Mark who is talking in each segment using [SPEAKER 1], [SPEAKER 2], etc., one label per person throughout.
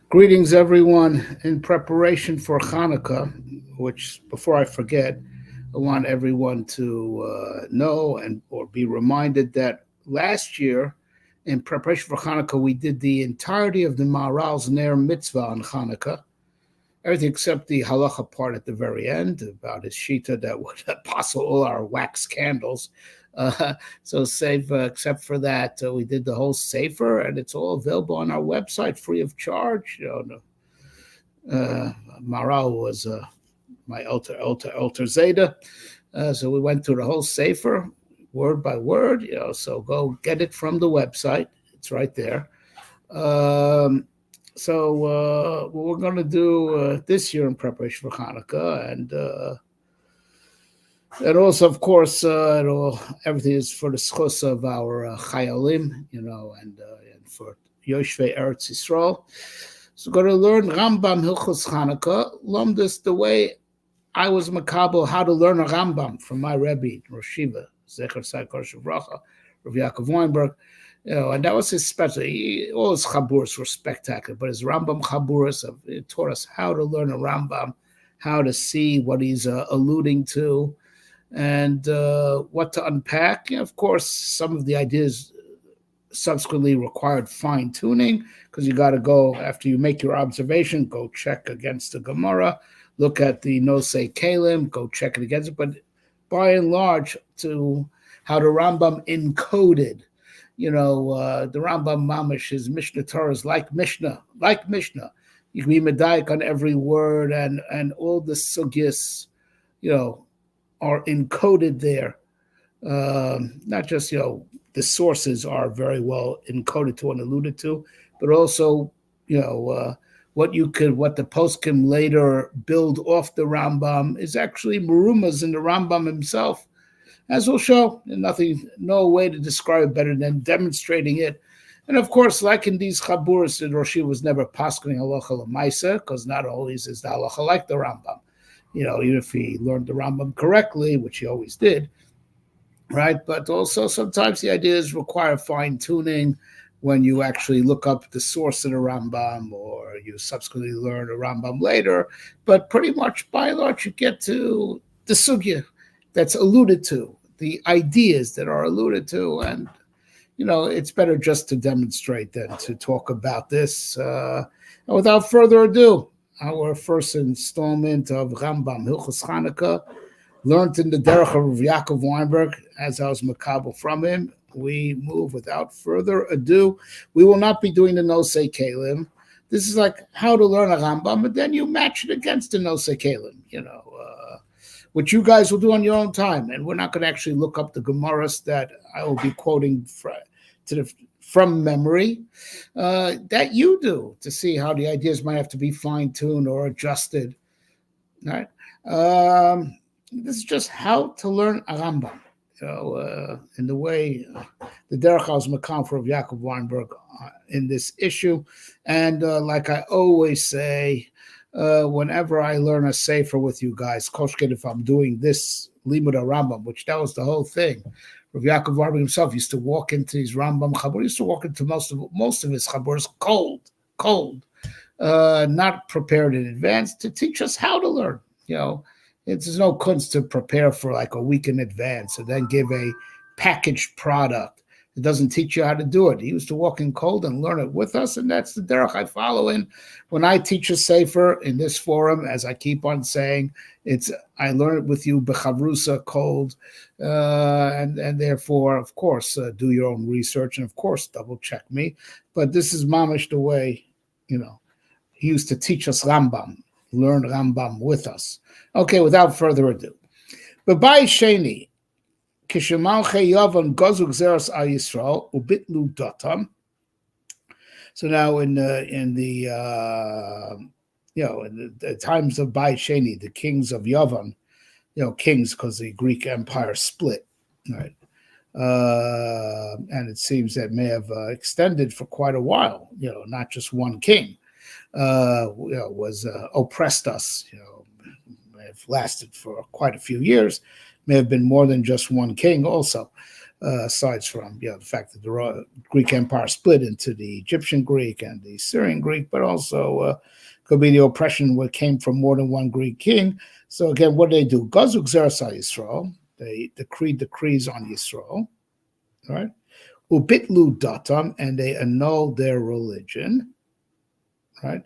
[SPEAKER 1] Greetings, everyone. In preparation for Chanukah, which, before I forget, I want everyone to know and or be reminded that last year, in preparation for Chanukah, we did the entirety of the Maharal's Ner Mitzvah on Chanukah, everything except the halacha part at the very end about his shita that would apostle all our wax candles. So save except for that, we did the whole sefer, and it's all available on our website free of charge. Maral was my alter Zeta, so we went through the whole sefer word by word. So go get it from the website; it's right there. So what we're going to do this year in preparation for Hanukkah, and also, of course, everything is for the schus of our chayalim, and for Yoshvei Eretz Yisrael. So we're going to learn Rambam Hilchos Chanukah. Learn this the way I was makabel how to learn a Rambam from my Rebbe, Rosh Yeshiva Ner Yisroel, Rabbi Yaakov Weinberg. And that was his specialty. All his chaburas were spectacular, but his Rambam chaburas taught us how to learn a Rambam, how to see what he's alluding to, and what to unpack. Of course, some of the ideas subsequently required fine-tuning, because you got to go, after you make your observation, go check against the Gemara, look at the Nosei Kalim, go check it against it. But by and large, to how the Rambam encoded, the Rambam Mamish, his Mishnah Torah is like Mishnah. You can be medayik on every word, and all the sugyas, are encoded there. Not just, the sources are very well encoded to and alluded to, but also, what the poskim later build off the Rambam is actually marumas in the Rambam himself, as we'll show. No way to describe it better than demonstrating it. And of course, like in these chaburas, the Rosh was never paskening halacha l'maisa, because not always is the halacha like the Rambam. Even if he learned the Rambam correctly, which he always did, right? But also sometimes the ideas require fine-tuning when you actually look up the source of the Rambam, or you subsequently learn a Rambam later. But pretty much, by and large, you get to the sugya that's alluded to, the ideas that are alluded to, and it's better just to demonstrate than to talk about this. And without further ado, our first installment of Rambam Hilchos Chanukah, learned in the derech of Yaakov Weinberg, as I was makabel from him. We move without further ado. We will not be doing the Nosei Kalim. This is like how to learn a Rambam, but then you match it against the Nosei Kalim, which you guys will do on your own time. And we're not going to actually look up the Gemaras that I will be quoting from memory, that you do, to see how the ideas might have to be fine-tuned or adjusted. Right? This is just how to learn a Rambam. In the way the derech was makam for Yaakov Weinberg in this issue. And like I always say, whenever I learn a sefer with you guys, koshket, if I'm doing this limud Rambam, which that was the whole thing. Rabbi Yaakov Weinberg himself used to walk into his Rambam chabur. He used to walk into most of his chaburas cold, not prepared in advance, to teach us how to learn. There's no kunst to prepare for like a week in advance and then give a packaged product. It doesn't teach you how to do it. He used to walk in cold and learn it with us, and that's the derech I follow in. When I teach a sefer in this forum, as I keep on saying, I learn it with you Chavrusa cold, and therefore, of course, do your own research, and of course, double check me. But this is mamish the way, he used to teach us Rambam, learn Rambam with us. Okay, without further ado. But by Sheni, Kishemalche Yavan Gozuk Zeras Al Yisrael Ubitlu Datam. So now in the times of Bai Sheni, the kings of Yavan, kings because the Greek Empire split, right? And it seems that may have extended for quite a while. Not just one king was oppressed us. May have lasted for quite a few years. May have been more than just one king also. aside from the fact that the Greek Empire split into the Egyptian Greek and the Syrian Greek, but also could be the oppression that came from more than one Greek king. So again, what do? Gazu Gzeras al Yisrael. They decreed decrees on Yisrael, right? Ubitlu datam, and they annulled their religion, right?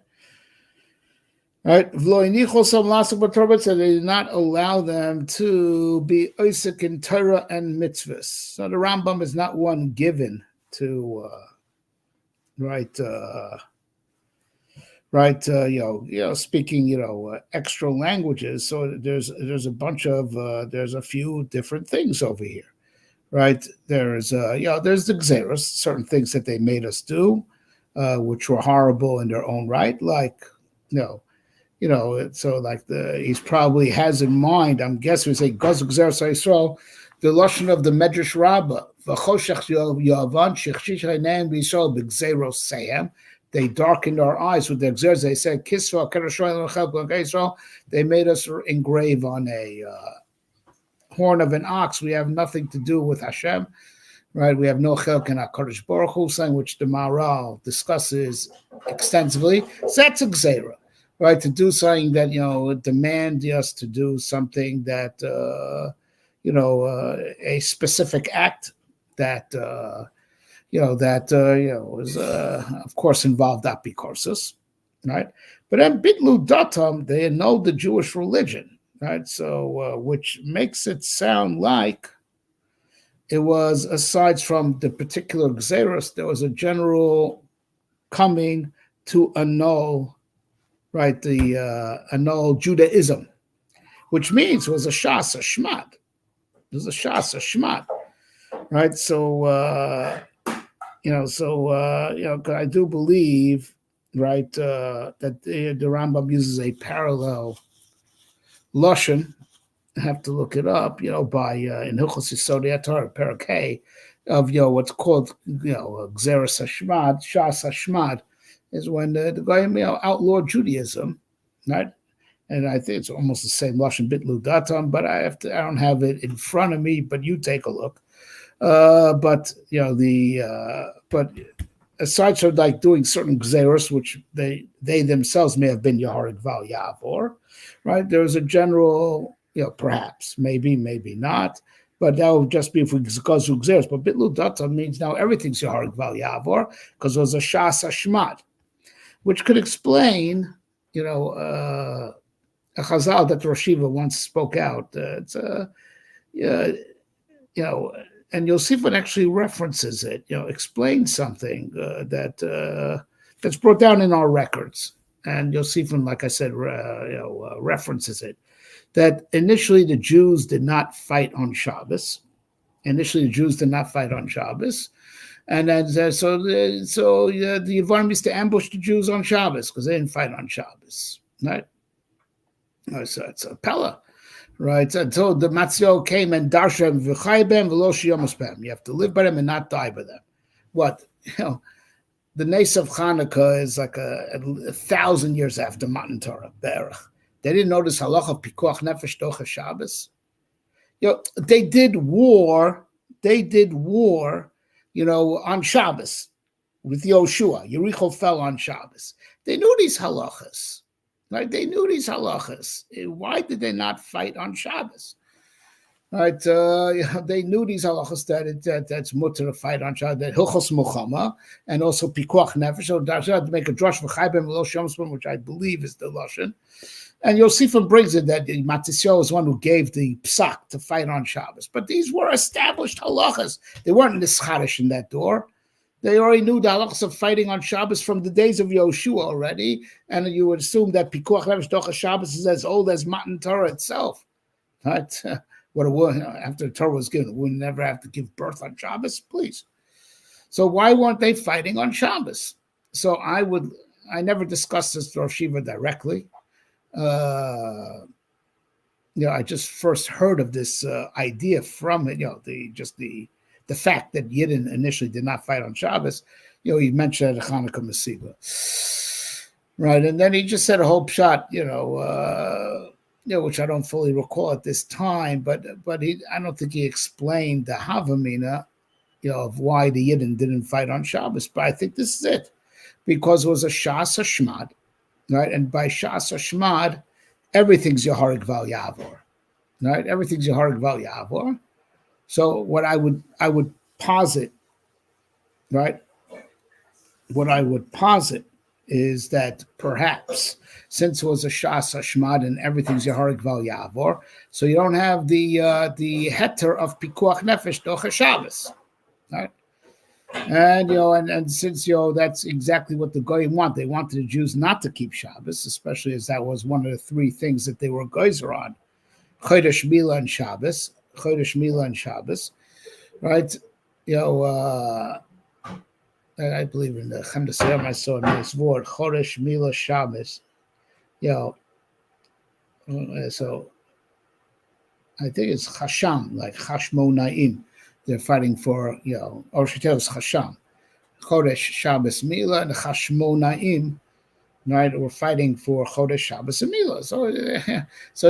[SPEAKER 1] Right, so they did not allow them to be Isaac in Torah and mitzvahs. So the Rambam is not one given to speaking extra languages. So there's a bunch of there's a few different things over here, right? There's there's the Xeris, certain things that they made us do, which were horrible in their own right, like so like he's probably has in mind, I'm guessing we say Gazuk Xeris Yisrael, the lashon of the Medrash Rabbah, they darkened our eyes with their Xeris. They said, Kisra, they made us engrave on a horn of an ox. We have nothing to do with Hashem, right? We have no chelk in HaKadosh Baruch Hu, saying which the Maharal discusses extensively. So that's a Xera. Right, to do something that demand us to do something that a specific act that is of course involved apikourses, right? But then bitlu datam, they annulled the Jewish religion, right? So which makes it sound like it was, aside from the particular Xeris, there was a general coming to annul. Right, the annul Judaism, which means it was a shas, a shmat. It was a shas, a shmat, right? So, I do believe, right, that the Rambam uses a parallel lashon. I have to look it up, by in Hilchos Yesod Torah, Parakeh, of what's called Xeris Hashmad, Shas Hashmad, is when the guy outlawed Judaism, right? And I think it's almost the same lashon bitlu datam, but I don't have it in front of me. But you take a look. But aside from like doing certain gzeros, which they themselves may have been Yaharik Val Yavor, right? There was a general, perhaps, maybe not. But that would just be if we go through gzeros. But bitlu datam means now everything's Yaharik Val Yavor because it was a shas hashmat, which could explain, a chazal that Rosh Yeshiva once spoke out. And Yosefan actually references it, explains something that's brought down in our records. And Yosefan, like I said, references it, that initially the Jews did not fight on Shabbos. And then so the environment is to ambush the Jews on Shabbos because they didn't fight on Shabbos, right? So it's a Pella, right? Until the Matzio came and darshem v'chaybem v'lo shiyomospem. You have to live by them and not die by them. What? The Nes of Chanukah is like a 1,000 years after Matan Torah, Berach. They didn't know this halacha of pikuach nefesh docha Shabbos. They did war, on Shabbos with Yoshua. Yericho fell on Shabbos. They knew these halachas, right? Why did they not fight on Shabbos? Right? They knew these halachas that's mutter to fight on Shabbos, that Hilchos Muchama, and also Pikuach Nefesh. So that's to make a drush v'chaybem v'lo shomspon, which I believe is the lashon. And Yosefan brings it that Matisyahu was one who gave the psak to fight on Shabbos. But these were established halachas. They weren't nischadish in that door. They already knew the halachas of fighting on Shabbos from the days of Yoshua already. And you would assume that Pikuach Nefesh Docha Shabbos is as old as Matan Torah itself. Right? What a woman, after the Torah was given, we never have to give birth on Shabbos, please. So why weren't they fighting on Shabbos? So I never discussed this with Rosh Yeshiva directly. I just first heard of this idea from it. The fact that Yidden initially did not fight on Shabbos. He mentioned at Chanukah Masiba, right? And then he just said a whole pshat. which I don't fully recall at this time, but I don't think he explained the Havamina, of why the Yidden didn't fight on Shabbos. But I think this is it, because it was a Shas Hashmad, right? And by Shas Hashmad, everything's Yeharig Val Yavor, right? Everything's Yeharig Val Yavor. So what I would posit, right? What I would posit is that perhaps, since it was a Shas Hashmad and everything's Yeharig Val Yavor, so you don't have the heter of Pikuach Nefesh Doch Shabbos, right? And and since that's exactly what the Goyim want. They wanted the Jews not to keep Shabbos, especially as that was one of the three things that they were geyser on: Chodesh Mila and Shabbos, right? I believe in the Chemdas Yom. I saw a nice word, Chodesh Mila Shabbos. So I think it's Hasham, like Hashmonaim. They're fighting for, or Shetel is Hasham. Chodesh Shabbos Mila and Hashmonaim, right? We're fighting for Chodesh Shabbos and Mila. So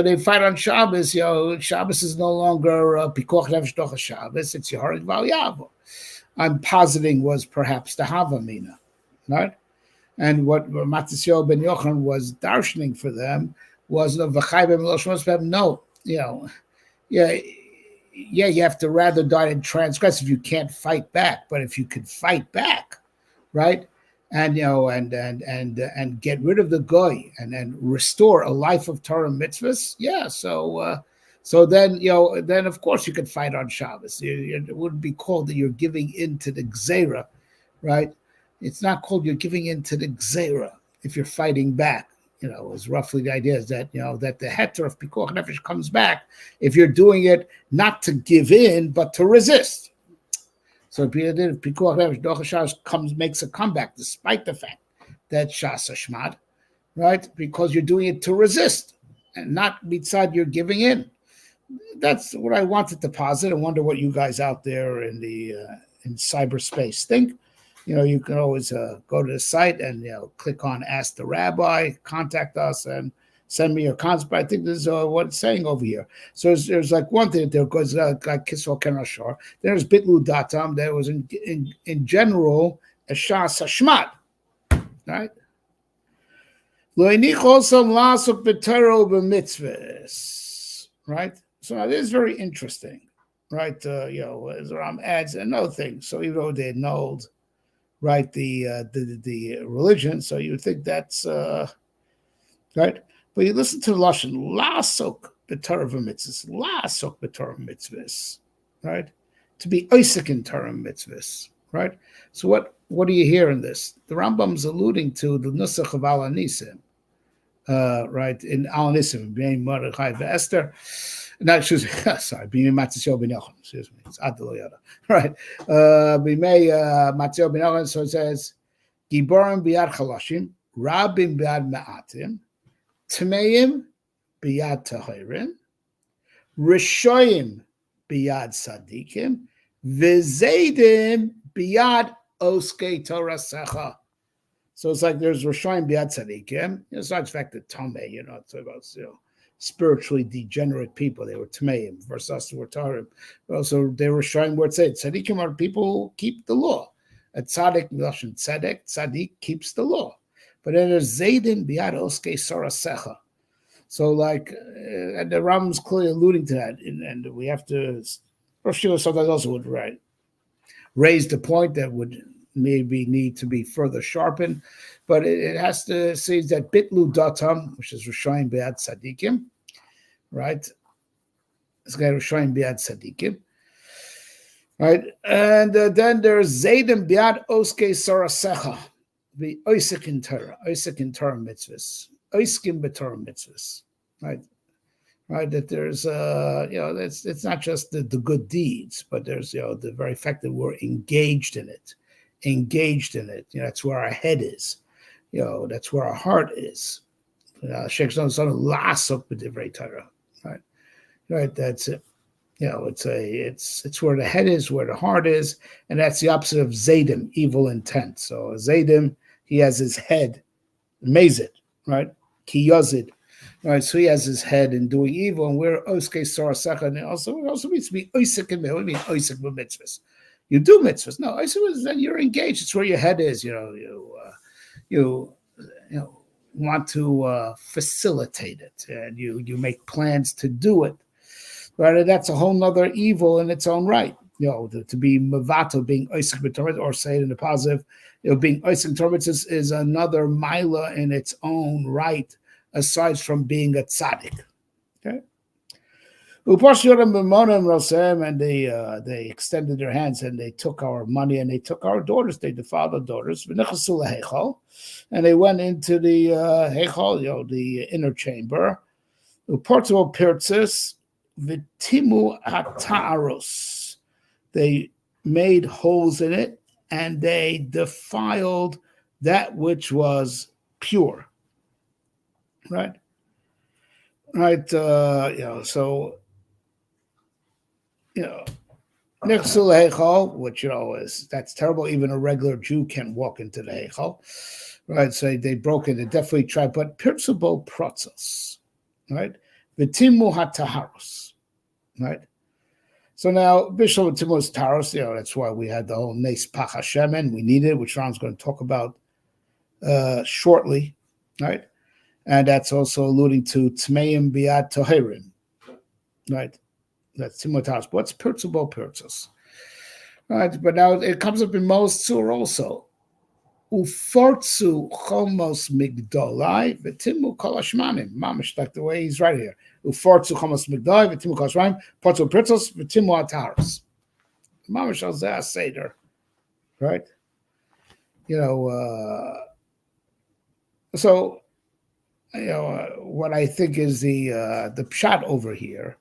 [SPEAKER 1] they fight on Shabbos. Shabbos is no longer Pikuach Nefesh Doch Shabbos. It's Yeharig Val Yavor. I'm positing was perhaps the Havamina, right? And what Matisyahu ben Yochanan was darshaning for them was the V'chai b'Milosh. No, you have to rather die and transgress if you can't fight back. But if you could fight back, right, and and get rid of the goy and restore a life of Torah mitzvahs, so then of course you could fight on Shabbos. It wouldn't be called that you're giving in to the Gzeira, right? It's not called you're giving in to the Gzeira if you're fighting back. Is roughly the idea is that, that the heter of Pikuach Nefesh comes back if you're doing it not to give in, but to resist. So Pikuach Nefesh Doch Shabbos makes a comeback despite the fact that Shas Hashmad, right? Because you're doing it to resist and not beside you're giving in. That's what I wanted to posit. I wonder what you guys out there in the in cyberspace think. You can always go to the site and click on Ask the Rabbi, contact us, and send me your comments. But I think this is what it's saying over here. So there's like one thing there goes like Kisol Kenashar. There's Bitlu Datam. There was in general a Shas Hashmad, right? Right. So now this is very interesting, right? As Ram adds another thing. So even though they annulled, right, the religion, so you would think that's right. But you listen to the lashon lasok b'Torah mitzvahs, right? To be oisik in Torah mitzvahs, right? So what do you hear in this? The Rambam's alluding to the nusach of Al Anisim, right? In Al Anisim, being Mordechai ve'Esther. No, excuse me. Sorry, Bimei Matisyahu ben Yochanan. Excuse me. It's Adlo Yoda. Right. Bimei Matisyahu ben Yochanan. So it says, Giborim biyad chalashim, Rabim biyad ma'atim, Tmeim biyad tahirim, Rishoyim biyad sadikim, V'zeidim biyad oskei Torah secha. So it's like there's Rishoyim biyad sadikim. It's not expected Tomei, it's about, spiritually degenerate people. They were Tmeim, versus us who were Tarim. Also, they were showing where it said, Tzadikim are people who keep the law. A Tzadik, Miloshin Tzedek, Tzadik keeps the law. But then there's Zaydim Biad Oskei Sorasecha. So and the Rambam's clearly alluding to that. And we have to, Rosh Yeshivas sometimes also would raise the point that would maybe need to be further sharpened. But it has to say that Bitlu Datam, which is Rishayim Be'ad Tzadikim, right? It's got Rishayim Be'ad Tzadikim, right? And then there's Zaydim Be'ad Oskei Sorasecha, the Oisik in Torah mitzvahs, Oiskim B'Torah mitzvahs, right? Right, that there's it's not just the good deeds, but there's the very fact that we're engaged in it. That's where our head is. That's where our heart is. Sheikh Son lasok b'divrei Torah, right. That's it. It's where the head is, where the heart is, and that's the opposite of zaydim, evil intent. So zaydim, he has his head, mazid, right? Ki yazid, Right, so he has his head in doing evil, and we're oskei sorasecha, and it also means to be oisik in. What do you mean oisik with mitzvahs? You do mitzvahs. No, oisik is then you're engaged. It's where your head is. You want to facilitate it, and you make plans to do it. Right, and that's a whole nother evil in its own right. To be mavato, being oisik b'torah, or say it in the positive, being oisik b'torah is another mila in its own right, aside from being a tzaddik. Okay. And they extended their hands and they took our money and they took our daughters. They defiled our daughters. And they went into the heichal, the inner chamber. Uporto pirtzis v'timu ha'ta'aros. They made holes in it and they defiled that which was pure. Right. So, next to the heichal, which, that's terrible. Even a regular Jew can't walk into the heichal. Right. So they broke it. They definitely tried, but pirzubo protzos. Right. V'timu hataharos. Right. So now, Bishul Timus Taros, that's why we had the whole Nes Pach Hashem, and we need it, which Ron's going to talk about shortly. Right. And that's also alluding to Tmeim Biad Toherim, right? That's Timotaus. What's Pirtzubal Pirtzos? Right, but now it comes up in most Sur also. Ufortzu Chomos Migdolai, Vetimu Kolashmanim. Mamish, like the way he's right here. Ufortzu Chomos Migdolai, Vetimu Kolashmanim, Portzu Pirtzos, Vetimu Ataros. Mamish Alzeh Seder, right? So. What I think is the pshat over here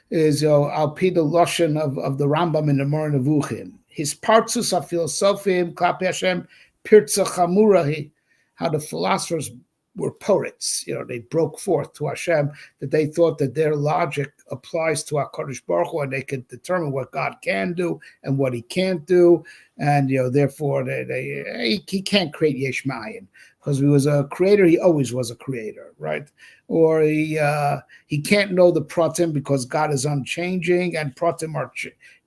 [SPEAKER 1] is I'll pay the lashon of the Rambam in the Moreh Nevuchim. His partzus of philosophim klapi Hashem pirza chamurahi, how the philosophers were poets. They broke forth to Hashem that they thought that their logic applies to HaKadosh Baruch Hu, and they could determine what God can do and what He can't do, and therefore he can't create Yesh Ma'ayin. Because he was a creator, he always was a creator, right? Or he can't know the pratim because God is unchanging and pratim are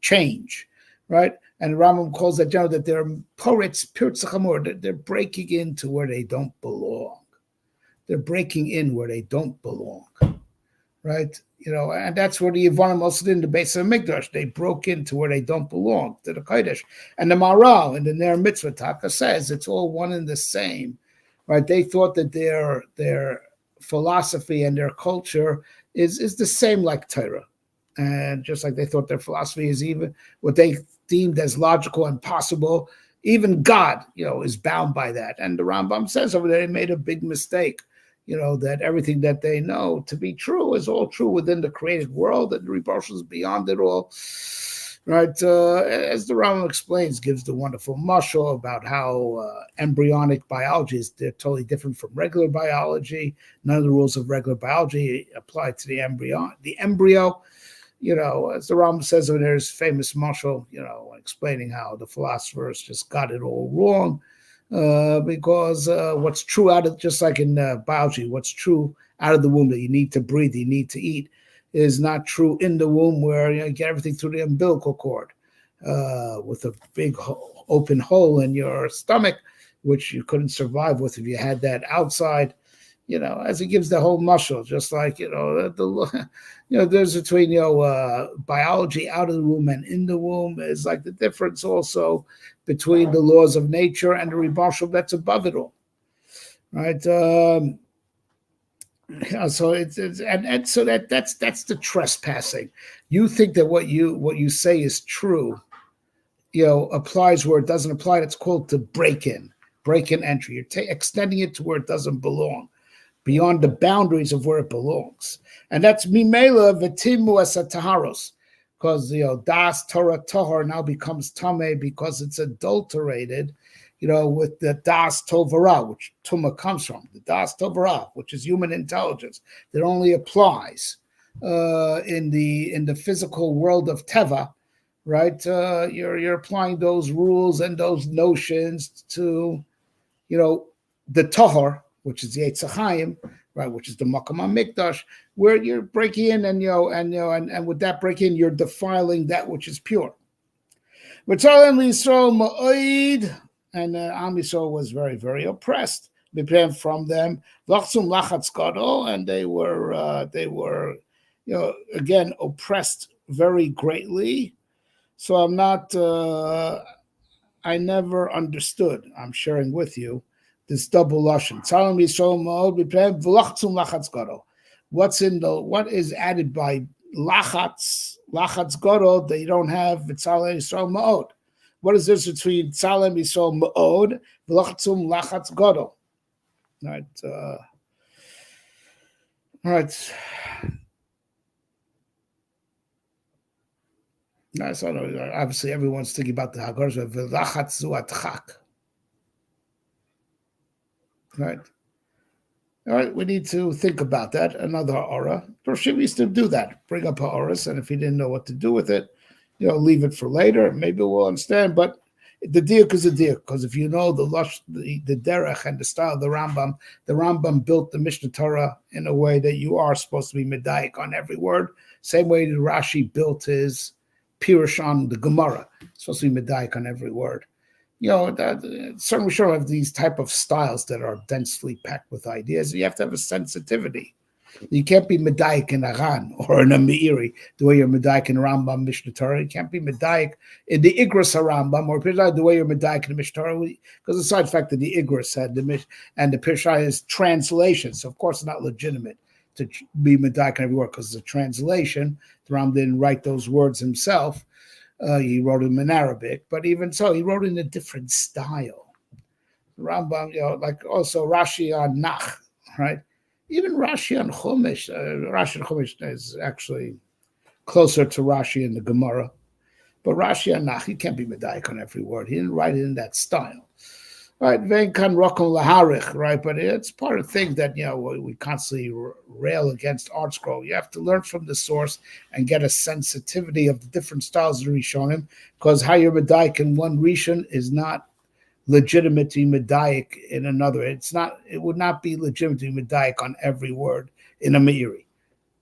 [SPEAKER 1] change, right? And Rambam calls that that they're poets, pirtzachamur, they're breaking into where they don't belong. They're breaking in where they don't belong, right? And that's what the Yevanim also did in the base of Mikdash. They broke into where they don't belong, to the Kodesh. And the Maral in the Ner Mitzvah Taka says it's all one and the same. Right, they thought that their philosophy and their culture is the same like Torah, and just like they thought their philosophy is even what they deemed as logical and possible, even God, is bound by that. And the Rambam says over there they made a big mistake, that everything that they know to be true is all true within the created world, and the Rebbe is beyond it all. Right, as the Rambam explains, gives the wonderful mashal about how embryonic biology is totally different from regular biology. None of the rules of regular biology apply to the embryo. The embryo, as the Rambam says, there's famous mashal, explaining how the philosophers just got it all wrong, because what's true out of, just like in biology, what's true out of the womb that you need to breathe, you need to eat, is not true in the womb where you get everything through the umbilical cord with a big open hole in your stomach, which you couldn't survive with if you had that outside. As it gives the whole muscle, just like there's between biology out of the womb and in the womb is like the difference also between the laws of nature and the rebashal that's above it all, right? So that's the trespassing. You think that what you say is true, applies where it doesn't apply. That's called to break in entry. You're extending it to where it doesn't belong, beyond the boundaries of where it belongs, and that's mimela v'timu asataharos, because das Torah tahor now becomes tameh because it's adulterated. With the Das Tovara, which Tuma comes from, the Das Tovara, which is human intelligence, that only applies in the physical world of Teva, right? You're applying those rules and those notions to, the Tahor, which is the Eitz Chaim, right, which is the Makam HaMikdash, where you're breaking in and with that break in, you're defiling that which is pure. V'tzalem Yisrael ma'od, and Am Yisrael was very, very oppressed from them. V'achtzum lachatz gadol, and they were, again oppressed very greatly. So I'm not. I never understood. I'm sharing with you this double lashon. Tzalem Yisrael ma'od b'pnei v'achtzum lachatz gadol. What is added by lachatz gadol that you don't have Tzalem Yisrael ma'od? What is this between Tzalem Yisrael ma'od v'achtzum lachatz gadol? Right. All right. So obviously, everyone's thinking about the Haggadah of v'lachatz zu atchak. Right. All right. We need to think about that. Another ha'ara. Rosh Yeshiva used to do that. Bring up ha'aras, and if he didn't know what to do with it, leave it for later. Maybe we'll understand. But the diuk is a diuk, because if you know the derech and the style of the Rambam built the Mishnah Torah in a way that you are supposed to be medayik on every word. Same way that Rashi built his Pirush on the Gemara. It's supposed to be medayik on every word. Certainly we sure have these type of styles that are densely packed with ideas. You have to have a sensitivity. You can't be medayik in Aran or in a Meiri the way you're medayik in Rambam Mishnah Torah. You can't be medayik in the Igros Rambam or the way you're medayik in the Mishnah Torah, because aside the fact that the Igros had and the Pirshai is translation, so of course it's not legitimate to be medayik in every word because it's a translation. The Rambam didn't write those words himself. He wrote them in Arabic, but even so, he wrote in a different style. Rambam, like also Rashi on Nach, right? Even Rashi on Chumash, Rashi on Chumash is actually closer to Rashi in the Gemara. But Rashi on Nach, he can't be medayik on every word. He didn't write it in that style. Right? Venkan Rokum Laharich, right? But it's part of the thing that, we constantly rail against art scroll. You have to learn from the source and get a sensitivity of the different styles of Rishonim, because how you're medayik in one Rishon is not legitimate to be medayik in another. It would not be legitimate to be medayik on every word in a Meiri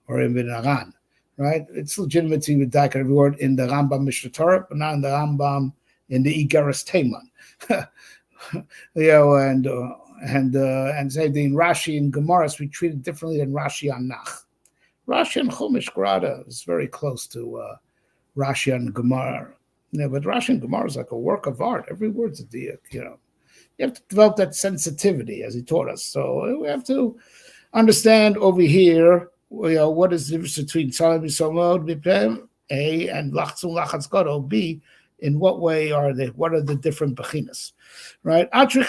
[SPEAKER 1] or in Aran, right? It's legitimate to be medayik on every word in the Rambam Mishnah Torah, but not in the Rambam in the Igeres Teiman. And say in Rashi and Gemaras we treat it differently than Rashi on Nach. Rashi and Chumash Grada is very close to Rashi and Gemara. But Rashi and Gemara is like a work of art. Every word's a diuk. You have to develop that sensitivity, as he taught us. So we have to understand over here, what is the difference between Tzalem Yisrael B'Pem A and Lachtzum Lachatz Gadol B. In what way are they? What are the different bechinas? Right? Until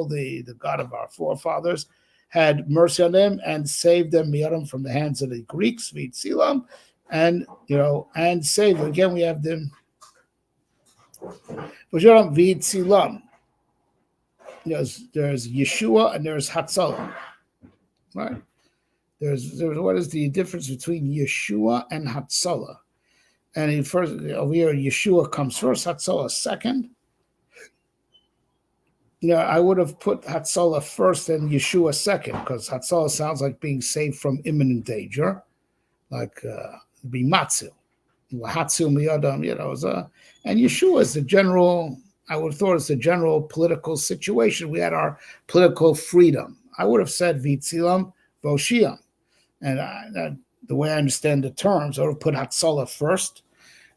[SPEAKER 1] the God of our forefathers had mercy on them and saved them from the hands of the Greeks, v'itzilam, and saved them. Again, we have them. V'itzilam. There's Yeshua and there's Hatzalah. Right? There's what is the difference between Yeshua and Hatzalah? And first over here, Yeshua comes first, Hatzalah second. I would have put Hatzalah first and Yeshua second, because Hatzalah sounds like being saved from imminent danger, like be matzil, Hatzil miyadam, and Yeshua is the general. I would have thought it's the general political situation. We had our political freedom. I would have said Vitzilam Voshiam, and the way I understand the terms, I would have put Hatzalah first,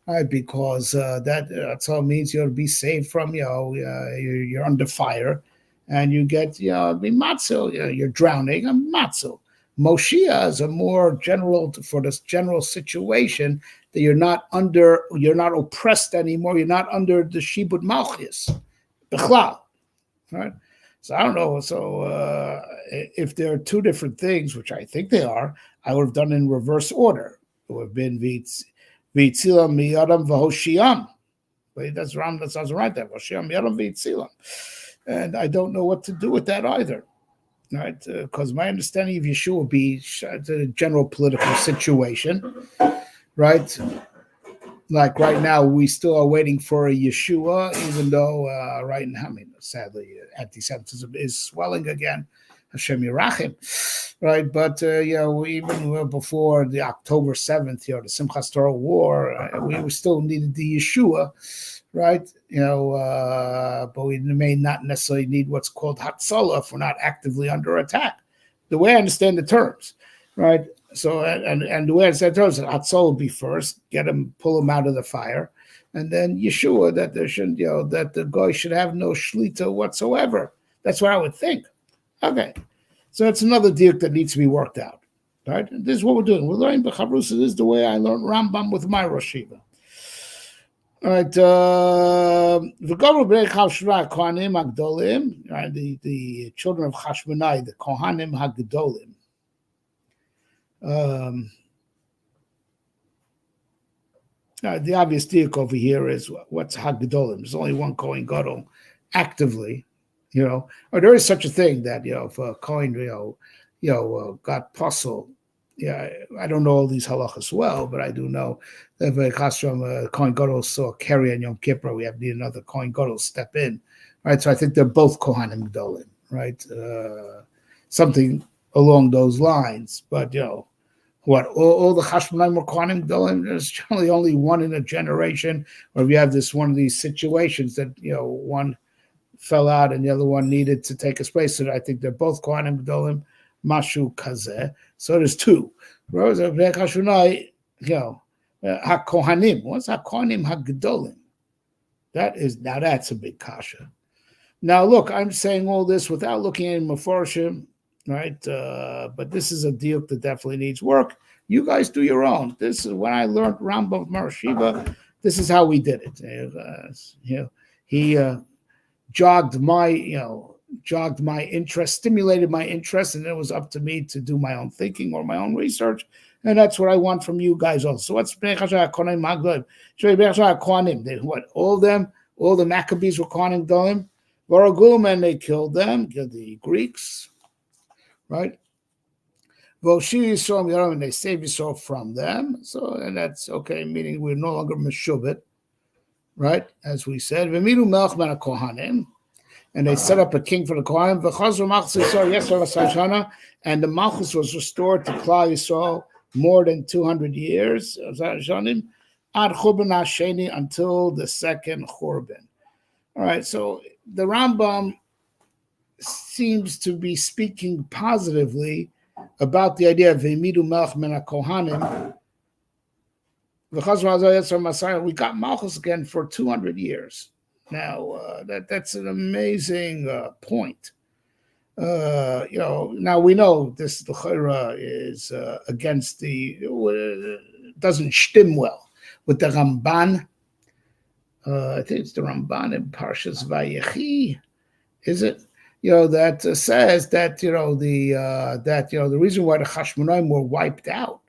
[SPEAKER 1] right? Because that Hatzalah means you'll be saved from, you're under fire, and you get, be matzil, you're drowning, and matzil. Moshiach is a more general, for this general situation, that you're not oppressed anymore, you're not under the Shibud Malchus, Bechlal, right? So I don't know. So if there are two different things, which I think they are, I would have done in reverse order. It would have been V'itzilam miyadam v'hoshiam. But that's Ram. That sounds right there. V'hoshiam miyadam v'itzilam. And I don't know what to do with that either, right? Because my understanding of Yeshua would be the general political situation, right? Like right now, we still are waiting for a Yeshua, even though right now, I mean, sadly, anti-Semitism is swelling again. Hashem Yerachim, right? But even before the October 7th, the Simchas Torah War, we still needed the Yeshua, right? But we may not necessarily need what's called Hatzalah if we're not actively under attack. The way I understand the terms, right? So and the way I said terms, Hatzalah will be first, pull him out of the fire, and then Yeshua, that there shouldn't, that the guy should have no shlita whatsoever. That's what I would think. Okay, so it's another diuk that needs to be worked out, right? And this is what we're doing. We're learning the Chavrusa. This is the way I learned Rambam with my Rosh Yeshiva. All right, the children of Chashmonai, the Kohanim Hagdolim. The obvious diuk over here is what's Hagdolim. There's only one Kohen Gadol actively. Or there is such a thing that if a Kohen got puzzled. Yeah, I don't know all these halachas well, but I do know that if Kohen Gadol saw carry on Yom Kippur, we need another Kohen Gadol step in, right? So I think they're both Kohanim Gedolim, right? Something along those lines. But what all the Chashmonaim were Kohanim Gedolim? There's generally only one in a generation, or if you have one of these situations that one fell out and the other one needed to take his place, so I think they're both Kohanim Gedolim. Mashu Kazeh. So there's two. HaKohanim. What's HaKohanim HaGedolim? That's a big kasha. Now look, I'm saying all this without looking at Meforshim, right? But this is a diuk that definitely needs work. You guys do your own. This is when I learned Rambam Yeshiva. This is how we did it. He jogged my interest, stimulated my interest, and it was up to me to do my own thinking or my own research, and that's what I want from you guys also. So what's Kohanim? What all the Maccabees were Kohanim Gedolim, Varagum, and they killed them, the Greeks, right? Voshi Yisrael, and they saved Yisrael from them. So and that's okay, meaning we're no longer Meshubit, right? As we said, V'milu Melch ben Kohanim. And they set up a king for the Kohanim. And the Malchus was restored to Klal Yisrael more than 200 years until the second Churban. All right, so the Rambam seems to be speaking positively about the idea of V'midu Melch men HaKohanim. We got Malchus again for 200 years. Now that's an amazing point. Now we know this the Chayra is against doesn't stim well with the Ramban. I think it's the Ramban in Parshas Vayechi, is it? That says that the reason why the Chashmonaim were wiped out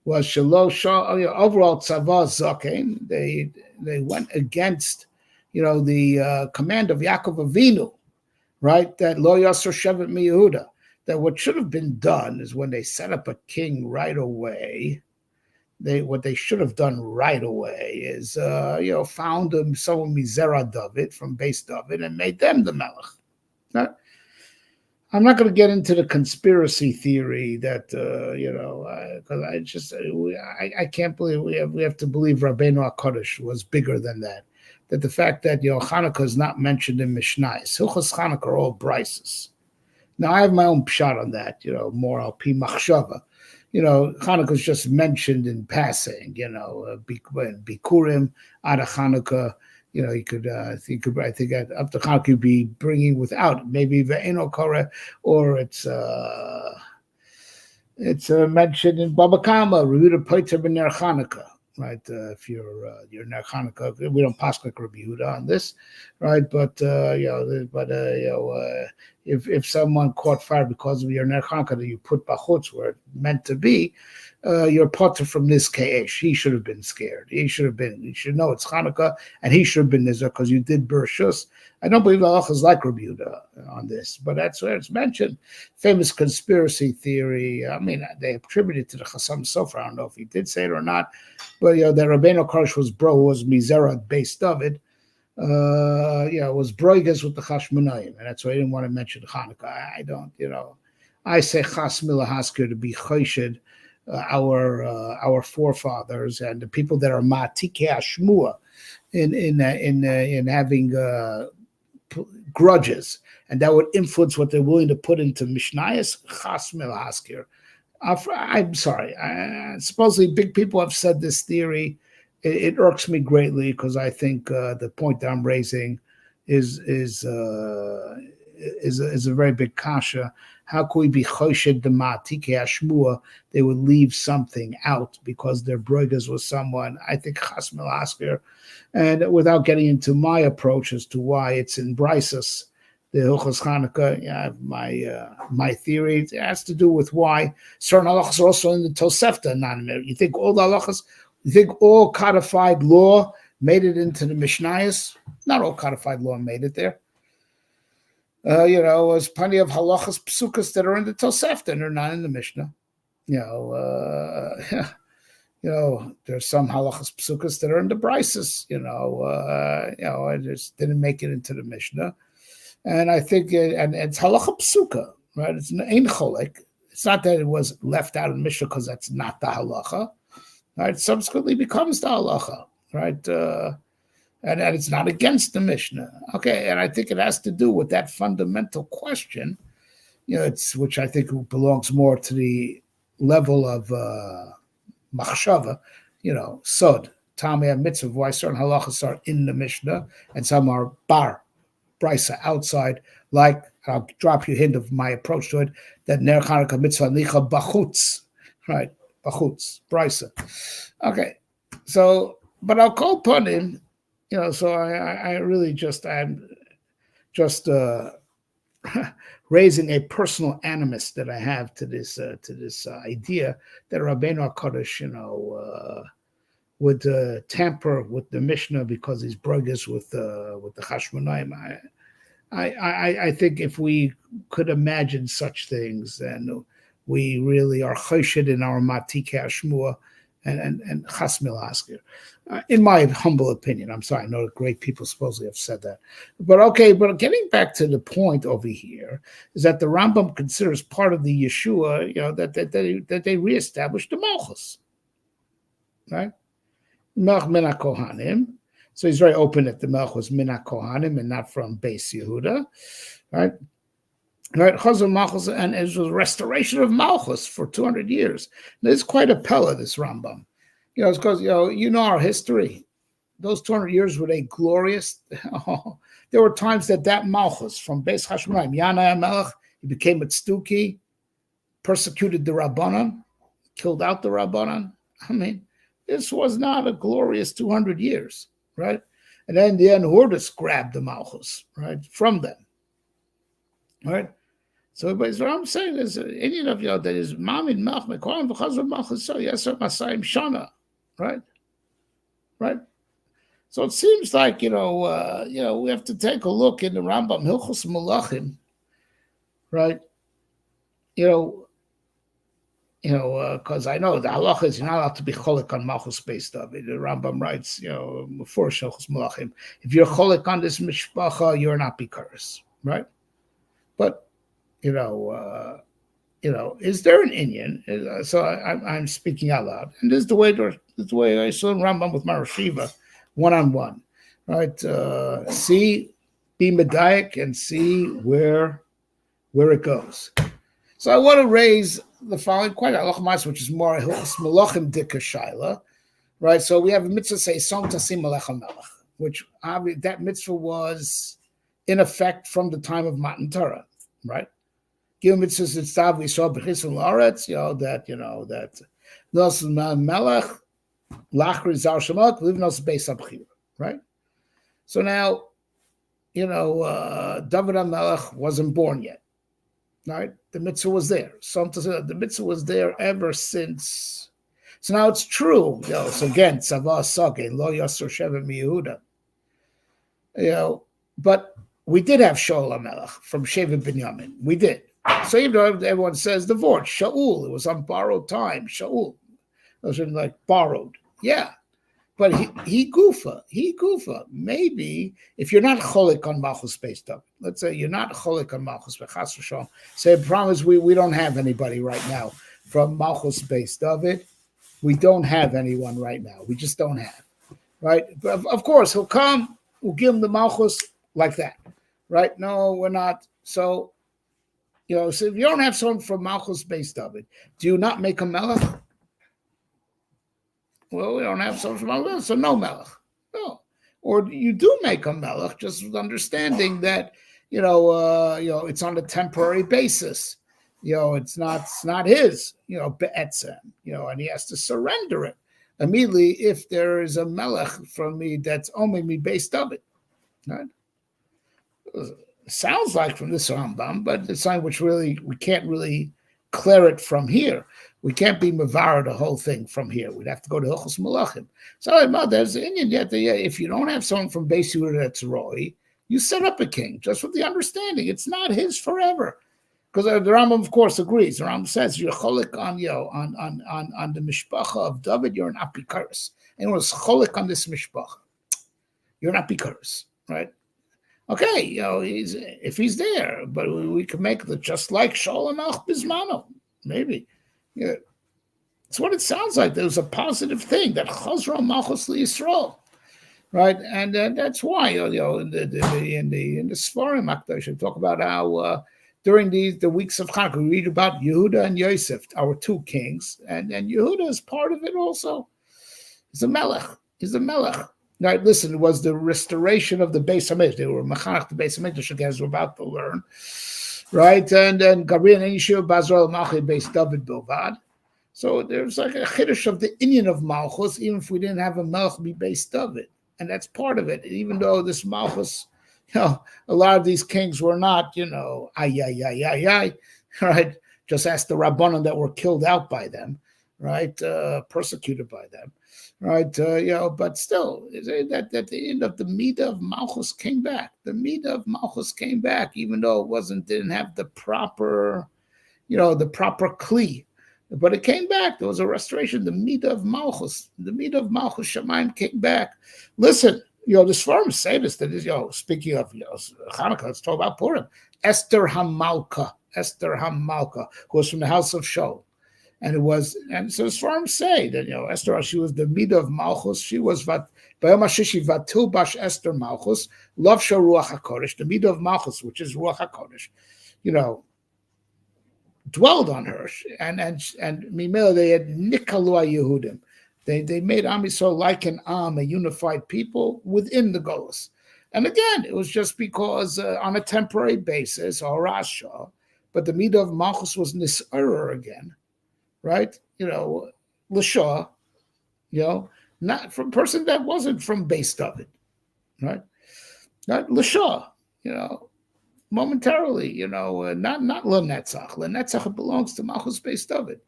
[SPEAKER 1] was overall Tzava Zaken. They went against the command of Yaakov Avinu, right? That Lo Yasser Shevet Mi Yehuda. That what should have been done is when they set up a king right away, what they should have done right away is found someone Mizera David from base David and made them the Melech. Now, I'm not going to get into the conspiracy theory that because I can't believe we have to believe Rabbeinu HaKadosh was bigger than that. That the fact that Chanukah is not mentioned in Mishnais. Hilchos Chanukah are all brises. Now I have my own pshat on that, more al pi machshava. Chanukah is just mentioned in passing, Bikurim, Ada Chanukah, you could I think up to Chanukah you'd be bringing without, maybe Ve'eno Koreh, or it's mentioned in Baba Kama, Rehuda Poiter B'ner Chanukah. Right, if you're Ner Chanukah, we don't pass like Rabbi Yehuda on this, right? But if someone caught fire because of your Ner Chanukah that you put bachutz where it's meant to be, you're potter from this K'esh. He should have been scared. He should know it's Chanukah, and he should have been Nizar because you did Bershus. I don't believe the halacha is like Rabbi Yehuda on this, but that's where it's mentioned. Famous conspiracy theory. I mean, they attribute it to the Chassam Sofer. I don't know if he did say it or not, but that Rabbeinu Karsh was Mizera based David. It was broigas with the Chashmonaim, and that's why I didn't want to mention Chanukah. I don't, I say Chas Milahasker to be Choshed, our forefathers and the people that are Ma'tikei Ashmua in having grudges, and that would influence what they're willing to put into Mishnayos. Chas Milahasker. I'm sorry. Supposedly, big people have said this theory. It irks me greatly because I think the point that I'm raising is a very big kasha. How could we be choshed the ma'tikei ashmua? They would leave something out because their broigas was someone. I think chas milasker, and without getting into my approach as to why it's in Brisus, the Hilchos Chanukah, my theory, it has to do with why certain halachas are also in the Tosefta. You think all the halachas? You think all codified law made it into the Mishnayos? Not all codified law made it there. There's plenty of halachas psukas that are in the Tosefta and they're not in the Mishnah. There's some halachas psukas that are in the Brisus. I just didn't make it into the Mishnah. And I think, and it's halacha psuka, right? It's ein cholek. It's not that it was left out of the Mishnah because that's not the halacha. Right, subsequently becomes the halacha, right? And it's not against the Mishnah. Okay, and I think it has to do with that fundamental question, which I think belongs more to the level of machshava, sod, tamei mitzvah, why certain halachas are in the Mishnah and some are bar, brisa, outside, like, I'll drop you a hint of my approach to it, that ner Chanukah mitzvah nicha bachutz, right? Bachutz, brisa. Okay, so, but I'll call upon him, so I'm just raising a personal animus that I have to this idea that Rabbeinu HaKadosh, would tamper with the Mishnah because he's brothers with the Chashmonaim. I think if we could imagine such things, then we really are choshed in our Ma'tikei Ashmua and Chas Milasker. In my humble opinion, I'm sorry, I know great people supposedly have said that. But getting back to the point over here is that the Rambam considers part of the Yeshua, that they reestablished the Malchus, right? Melch min HaKohanim. So he's very open that the Melch was min HaKohanim and not from Beis Yehuda, right? Right, Chazal Malchus, and it was a restoration of Malchus for 200 years. And it's quite a pella, this Rambam. It's because our history. Those 200 years were they glorious? There were times that Malchus from Beis Hashmonaim, Yana Melech, he became a tzduki, persecuted the Rabbanan, killed out the Rabbanan. I mean, this was not a glorious 200 years, right? And then the Hordis grabbed the Malchus, right, from them. Right, so what I'm saying is, any of you that is Mamin Melch Mekoram v'Chazor Malchus so Yeser Masayim Shana, right. So it seems like we have to take a look in the Rambam Hilchos Malachim, right? Because I know the halacha is you're not allowed to be cholik on Malchus based of it. The Rambam writes, for Hilchos Malachim, if you're cholik on this mishpacha, you're not bikaris, right? But is there an Inyan? So I'm speaking out loud, and this is the way I saw in Rambam with my Yeshiva, one-on-one, right? See, be medayik, and see where it goes. So I want to raise the following question, which is more Hilchos Malachim Dika Shaila, right? So we have a mitzvah say Som Tasim Melech HaMelech, which that mitzvah was in effect from the time of Matan Torah, right? Gil mitzvahs itzav we saw b'chisul la'aretz, that nos melech lachri zar shemak live nos beis abchir, right? So now, David HaMelech wasn't born yet, right? The mitzvah was there. The mitzvah was there ever since So now it's true. So again, Tzava Sage, Lo Yasser Sheva Yehuda. But we did have Shaul HaMelech from Sheva Binyamin. We did. So even though everyone says the word Shaul, it was on borrowed time. Shaul, it was like borrowed. Yeah. But he goofa. Maybe if you're not cholik on Malchus Beis David, let's say you're not cholik on Malchus Chas v'shalom. Say, promise we don't have anybody right now from Malchus Beis David. We don't have anyone right now. We just don't have. Right? But of course, he'll come. We'll give him the Malchus like that. Right? No, we're not. So, so if you don't have someone from Malchus Beis David, do you not make a melech? Well, we don't have someone from Malchus, so no melech. No. Or you do make a melech, just with understanding that, it's on a temporary basis. It's not his, be'etzem, and he has to surrender it immediately if there is a melech from me that's only me based of it. Right? Sounds like from this Rambam, but it's something which really we can't really clear it from here. We can't be mavara the whole thing from here. We'd have to go to Hilchos Malachim. So there's an Indian yet. If you don't have someone from Beis Yehuda that's Roy, you set up a king just with the understanding it's not his forever. Because the Rambam, of course, agrees. The Rambam says you're cholik on the mishpacha of David. You're an apikaris. Anyone who's cholik on this mishpacha, you're an apikaris, right? Okay, if he's there, but we can make it just like Shaul HaMelech Bismano, maybe. Yeah, it's what it sounds like. There's a positive thing that Chazra Malchus Yisroel, right? And that's why in the Sfarim Akdash talk about how during the weeks of Chanukah we read about Yehuda and Yosef, our two kings, and Yehuda is part of it also. He's a melech. Now, listen, it was the restoration of the Beis Hamikdash. They were Mechanech the Beis Hamikdash, as we're about to learn, right? And then Gabriel and Yeshiva Bazrael Malchus Beis David Bilvad. So there's like a chiddush of the inyan of Malchus, even if we didn't have a Melch be Beis David, and that's part of it. Even though this Malchus, a lot of these kings were not, right? Just ask the Rabbanon that were killed out by them, right? Persecuted by them. Right, but still, that at the end of the Midah of Malchus came back. The Midah of Malchus came back, even though it didn't have the proper, kli, but it came back. There was a restoration. The Midah of Malchus, Shemaim came back. Listen, the Sfarim say this. That is, speaking of Chanukah, let's talk about Purim. Esther Hamalka, who was from the house of Shaul. And so as Sfarim say that, Esther, she was the Midah of Malchus. She was Bayom HaShishi Vatil Bash Esther Malchus, Love Shah Ruach HaKodesh, the Midah of Malchus, which is Ruach HaKodesh, dwelled on her. And Mimela, they had Nikalua Yehudim. They made Am Yisrael like an Am, a unified people within the Golus. And again, it was just because on a temporary basis, or Rasha, but the Midah of Malchus was Nis'arer again. Right, L'shah, not from a person that wasn't from Beis David, right? Not L'shah, momentarily, not L'netzach. L'netzach belongs to Malchus Beis David.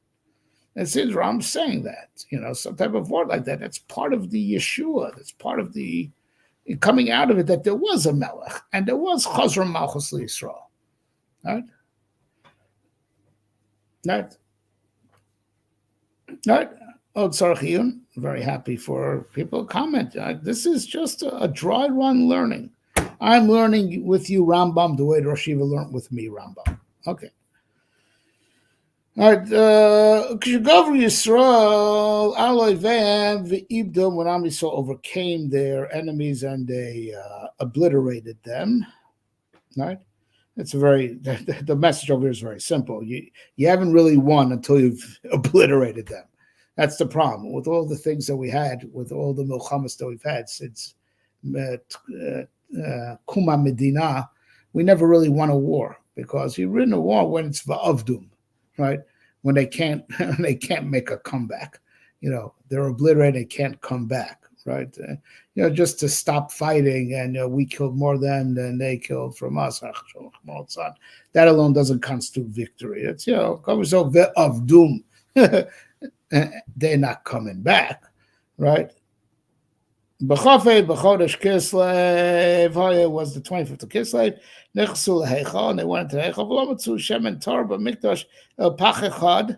[SPEAKER 1] And since I'm saying that, some type of word like that, that's part of the Yeshua. That's part of the coming out of it that there was a Melech and there was Chazra Malchus Yisrael, right? Right. Tzarchiyun, very happy for people comment. This is just a dry run learning. I'm learning with you, Rambam, the way Rosh Yeshiva learned with me, Rambam. Okay. All right. Kshugav Yisrael, Aloi Van, V'ibdom, when Am Yisrael overcame their enemies and they obliterated them. Right. It's the message over here is very simple. You haven't really won until you've obliterated them. That's the problem. With all the things that we had, with all the milchamas that we've had since Kuma Medina, we never really won a war because you win a war when it's va'avdum, right? When they can't make a comeback. They're obliterated, they can't come back. Right, just to stop fighting, and we killed more of them than they killed from us. That alone doesn't constitute victory. It's covers of doom. they're not coming back, right? Bechhofer, B'chodesh Kislev, was the 25th of Kislev. Nechsu leHeichal, and they went to Heichal. V'lomatzu Shemen Torah b'Mikdash el Pach Echad.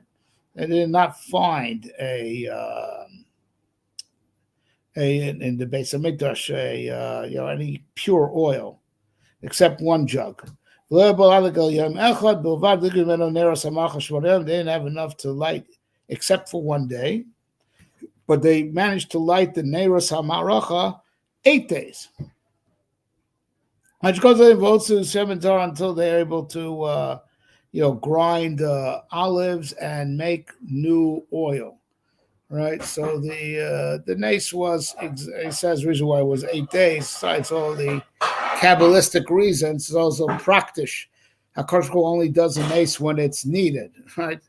[SPEAKER 1] They did not find in the base of Mikdash any pure oil except one jug. They didn't have enough to light except for one day, but they managed to light the Neiros HaMaracha 8 days. Until they're able to grind olives and make new oil. Right, so the nace was, it says, reason why it was 8 days, besides all the Kabbalistic reasons, it's also practice. HaKadosh only does a nace when it's needed, right?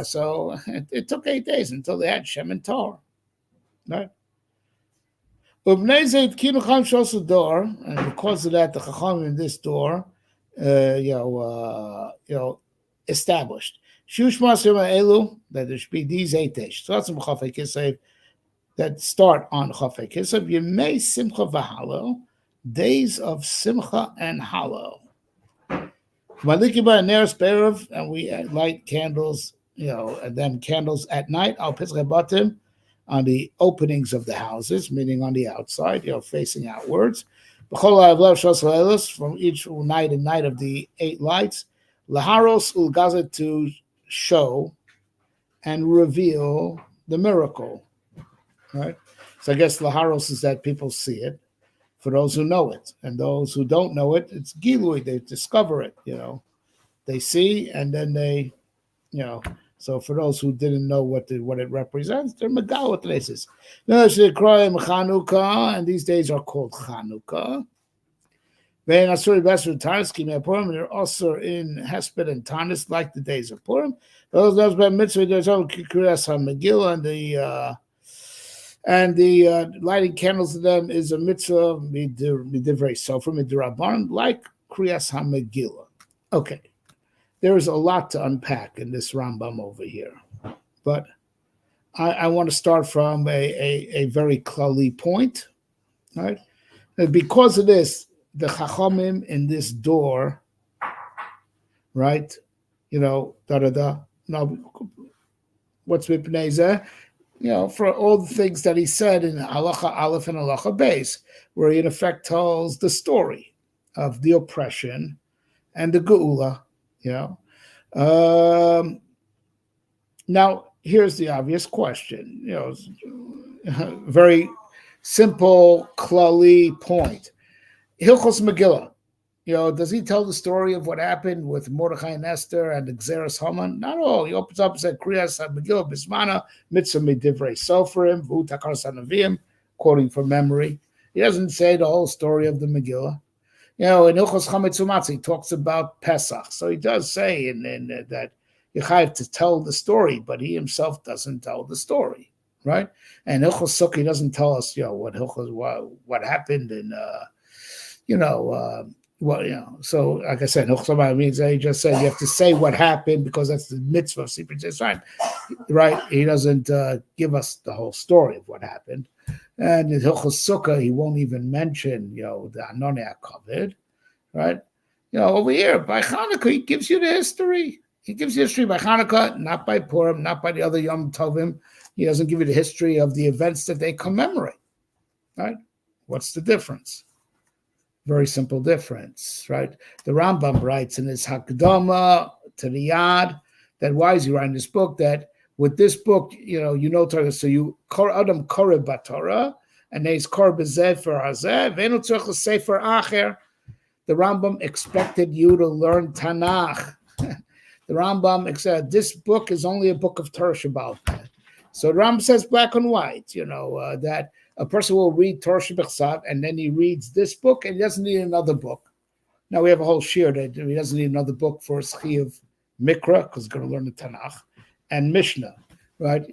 [SPEAKER 1] So it took 8 days until they had Shem and Torah, right? And because of that, the Chacham in this door, established. That there should be these 8 days. That start on Chafei Kislev. Yemei Simcha v'Hallel, days of Simcha and Hallel. And we light candles, and then candles at night. Al Pesach Batim, on the openings of the houses, meaning on the outside, facing outwards. From each night and night of the 8 lights. Laharos ulgazet, to show and reveal the miracle, right? So I guess laharos is that people see it, for those who know it, and those who don't know it, it's gilui, they discover it, they see, and then they, so for those who didn't know what it represents, they're megal what it is. Chanukah, and these days are called Chanukah. They're also in Hesped and Tanis, like the days of Purim. Those by mitzvah, there's only Kriyas HaMegillah, and the lighting candles to them is a mitzvah midivrei sofer midrabanan, like Kriyas HaMegillah. Okay, there is a lot to unpack in this Rambam over here, but I want to start from a very klali point, right? And because of this, the Chachamim in this door, right? Now, what's Mipnei Zeh? For all the things that he said in Halacha Aleph and Halacha Beis, where he in effect tells the story of the oppression and the Geula, Now, here's the obvious question, very simple, klali point. Hilchos Megillah, does he tell the story of what happened with Mordechai and Esther and the Xeris Haman? Not all. He opens up and says, Kriyas Megillah Bismana, Mitzvah Midivrei Soferim, Vu Takar Sanavim, quoting from memory. He doesn't say the whole story of the Megillah. In Hilchos Chametz Umatzah, he talks about Pesach. So he does say in that you have to tell the story, but he himself doesn't tell the story, right? And Hilchos Sukkah, he doesn't tell us, what happened in so like I said, means he just said you have to say what happened because that's the mitzvah of secret sign, right? He doesn't give us the whole story of what happened. And in Hilchos Sukkah, he won't even mention, the Anonei HaKavod, right? Over here, by Chanukah, he gives you the history. He gives you history by Chanukah, not by Purim, not by the other Yom Tovim. He doesn't give you the history of the events that they commemorate, right? What's the difference? Very simple difference, right? The Rambam writes in his Hakdama to the Yad that why is he writing this book? That with this book, Torah, so you kor adam koreh b'Torah, and there's kor b'zefer hazeh, ve'enu tzorich l'sefer acher. The Rambam expected you to learn Tanakh. The Rambam said this book is only a book of Torah Shabbat. So the Rambam says black and white, that a person will read Torah Shabbat and then he reads this book and he doesn't need another book. Now we have a whole shir that he doesn't need another book for Schiv Mikra because he's going to learn the Tanakh and Mishnah, right?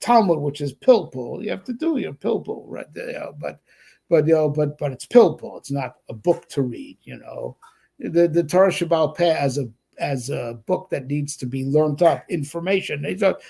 [SPEAKER 1] Talmud, which is pilpul, you have to do your pilpul, right? But it's pilpul. It's not a book to read. The Torah Shabbat Peh as as a book that needs to be learned up, information.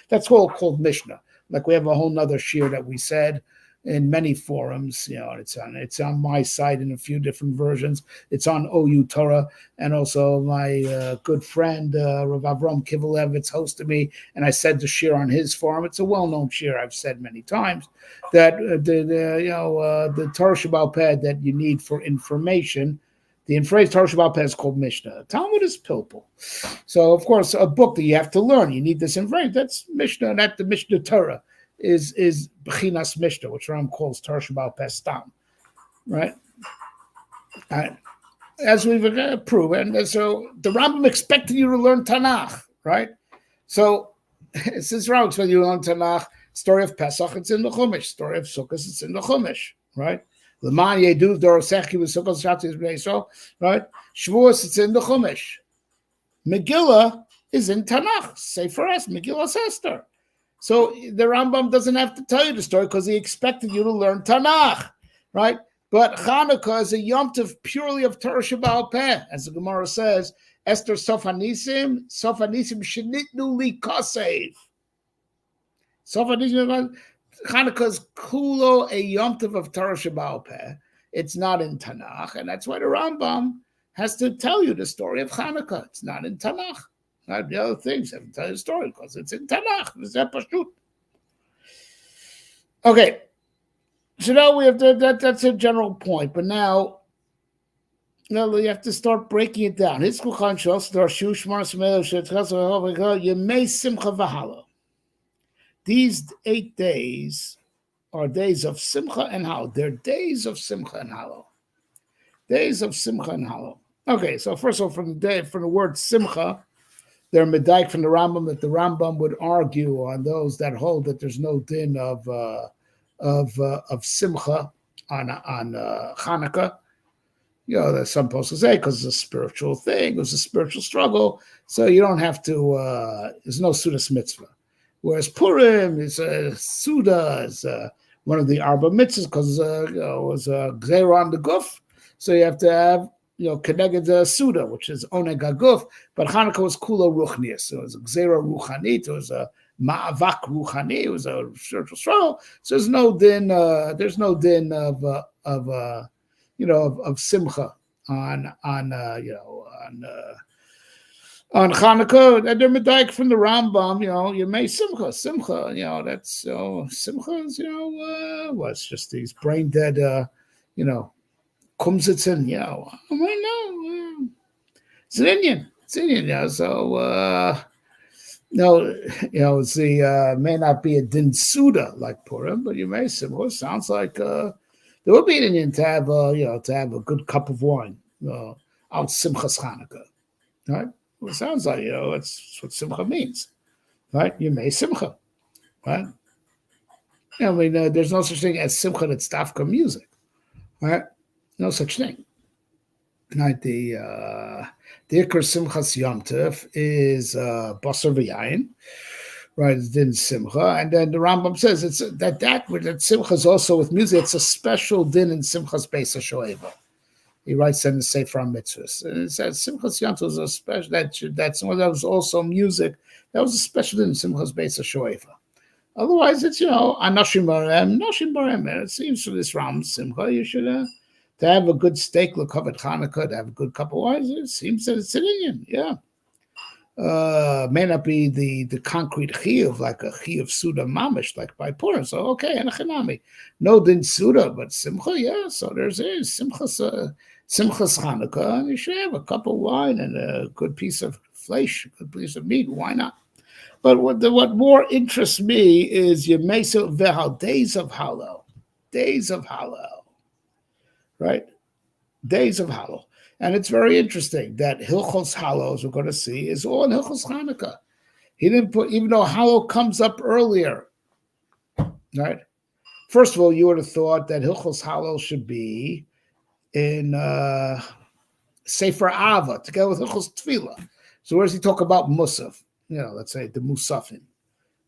[SPEAKER 1] That's all called Mishnah. Like we have a whole nother shir that we said in many forums, it's on my site in a few different versions. It's on OU Torah, and also my good friend Rav Avram Kivelevitz hosted me, and I said the shir on his forum. It's a well-known shir. I've said many times that the Torah Shabbat Peh that you need for information. The phrase Torah Shabbat Peh is called Mishnah. Talmud is Pilpul. So, of course, a book that you have to learn, you need this information. That's Mishnah, not the Mishnah Torah. Is Bechinas Mishnah, which Rambam calls Torah Shabbat Peh Stam, right? As we've proven, and so the Rambam expected you to learn Tanakh, right? So since Rambam expected you to learn Tanakh, story of Pesach, it's in the Chumash. Story of Sukkot, it's in the Chumash, right? L'man yedu dorosechi v'sukkot shatis b'nei Yisrael, right? Shavuos, it's in the Chumash. Megillah is in Tanakh. Sefer Es, Megillah Esther. So the Rambam doesn't have to tell you the story because he expected you to learn Tanakh, right? But Chanukah is a Yom Tov purely of Torah Shabbat Peh, as the Gemara says. Esther Sofanisim shenitnu li kasev. Sofanisim, Chanukah is kulo a Yom Tov of Torah Shabbat Peh. It's not in Tanakh, and that's why the Rambam has to tell you the story of Chanukah. It's not in Tanakh. Not the other things, I have to tell you the story because it's in Tanakh. It's that pashut. Okay, so now we have that's a general point, but now you have to start breaking it down. These 8 days are days of Simcha and Halo. They're days of Simcha and Halo. Days of Simcha and Halo. Okay, so first of all, from the word Simcha, they're medaik from the Rambam that the Rambam would argue on those that hold that there's no din of simcha on Chanukah. There's some poskim say because it's a spiritual thing, it was a spiritual struggle, so you don't have to. There's no Sudas mitzvah. Whereas Purim is a Suda, is one of the Arba mitzvahs because it was a Gzeira on the Guf, so you have to have. Connected the Suda, which is Oneg Aguf, but Chanukah was Kula Ruchnius. So it was a Gzeira Ruchanit, it was a Ma'avak Ruchani, it was a spiritual struggle. So there's no din of Simcha on Chanukah. They're medaik from the Rambam, you may Simcha, that's Simcha is it's just these brain dead Kumsitzen, it's an Indian. So it's may not be a din Suda like Purim, but you may Simcha. Sounds like there would be an Indian to have a good cup of wine out Simchas Chanukah, right? Well, it sounds like that's what Simcha means, right? You may Simcha, right? There's no such thing as Simcha that's dafka music, right? No such thing. Right, the Ikar Simchas Yom Tov is Basar V'Yayin, right? It's din Simcha, and then the Rambam says it's that Simcha is also with music. It's a special din in Simchas Beis HaShoeva. He writes in the Sefer Mitzvahs, and it says Simchas Yom Tov is a special that was also music. That was a special din in Simchas Beis HaShoeva. Otherwise, it's Anashim Barem. It seems for this Rambam Simcha, you should. To have a good steak, l'kavet Chanukah, to have a good cup of wine, it seems that it's an Indian, may not be the concrete chiyuv, like a chiyuv Suda mamish, like by Purim. So, okay, enachinami. No din Suda, but Simcha, so there's Simchas Chanukah, and you should have a cup of wine and a good piece of flesh, a good piece of meat. Why not? But what more interests me is Yemesa Vehal, days of Halo. Right? Days of Halo. And it's very interesting that Hilchos Halo, as we're going to see, is all in Hilchos Chanukah. He didn't put, even though Halo comes up earlier, right? First of all, you would have thought that Hilchos Halo should be in Sefer Ava, together with Hilchos Tefillah. So where does he talk about Musaf? Let's say the Musafim.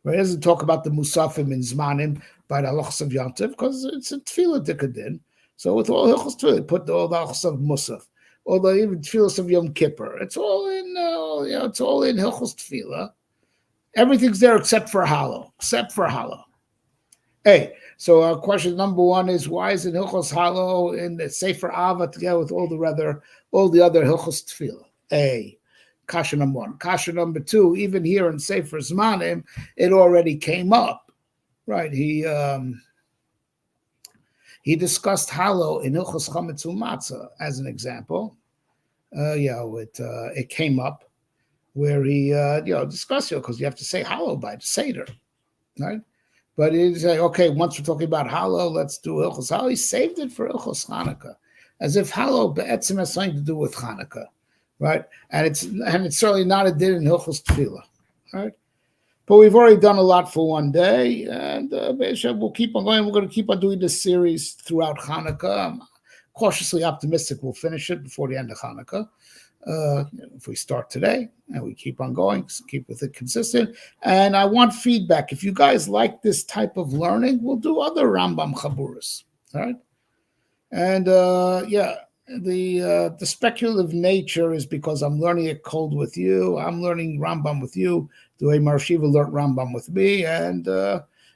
[SPEAKER 1] Where doesn't talk about the Musafim in Zmanim by the Halachos of Yom Tov, because it's a Tefillah Dikadin. So with all Hilchos Tefillah, put all the Halachos of Musaf, all the even Tefillos of Yom Kippur. It's all in all, it's all in Hilchos Tefillah. Everything's there except for Halo. Hey, so question number one is, why is it Hilchos Halo in the Sefer Ava together with all the other Hilchos Tefillah? A, kasha number one. Kasha number two, even here in Sefer Zmanim, it already came up, right? He discussed Halo in Hilchos Chametz U'Matzah as an example. It came up where he discussed it, because you have to say Halo by the Seder, right? But he's like, okay, once we're talking about Halo, let's do Hilchos Halo. He saved it for Hilchos Chanukah, as if Halo be'etzim has something to do with Chanukah, right? And it's certainly not a din in Hilchos Tefillah, right? But we've already done a lot for one day, and we'll keep on going. We're going to keep on doing this series throughout Chanukah. I'm cautiously optimistic we'll finish it before the end of Chanukah. If we start today and we keep on going, keep with it consistent. And I want feedback. If you guys like this type of learning, we'll do other Rambam Chaburas, all right? And the speculative nature is because I'm learning it cold with you. I'm learning Rambam with you, the way Mar Shiva learned Rambam with me. And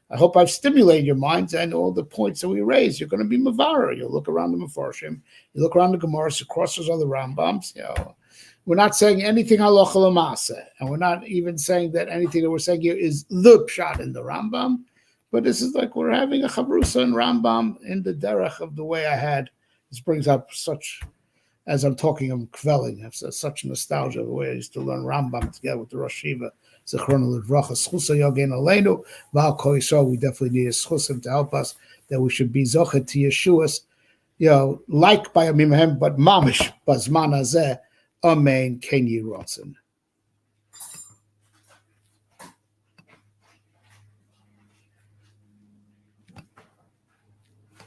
[SPEAKER 1] I hope I've stimulated your minds, and all the points that we raised, you're going to be Mavara. You'll look around the Mefarshim, you look around the Gemaras, across those other Rambams. We're not saying anything halacha l'maaseh, and we're not even saying that anything that we're saying here is the pshat in the Rambam. But this is like we're having a Chavrusa and Rambam in the derech of the way I had. This brings up such, as I'm talking, I'm kvelling. I have such nostalgia of the way I used to learn Rambam together with the Rosh Yeshiva. Zechron Livracha, Schusa Yogen Aleinu, Val Kol Yisrael. We definitely need a Schusim to help us, that we should be Zochet to Yeshuas, like by Amimahem, but Mamish, Bazman Hazeh, Amen, Ken Yirotzen.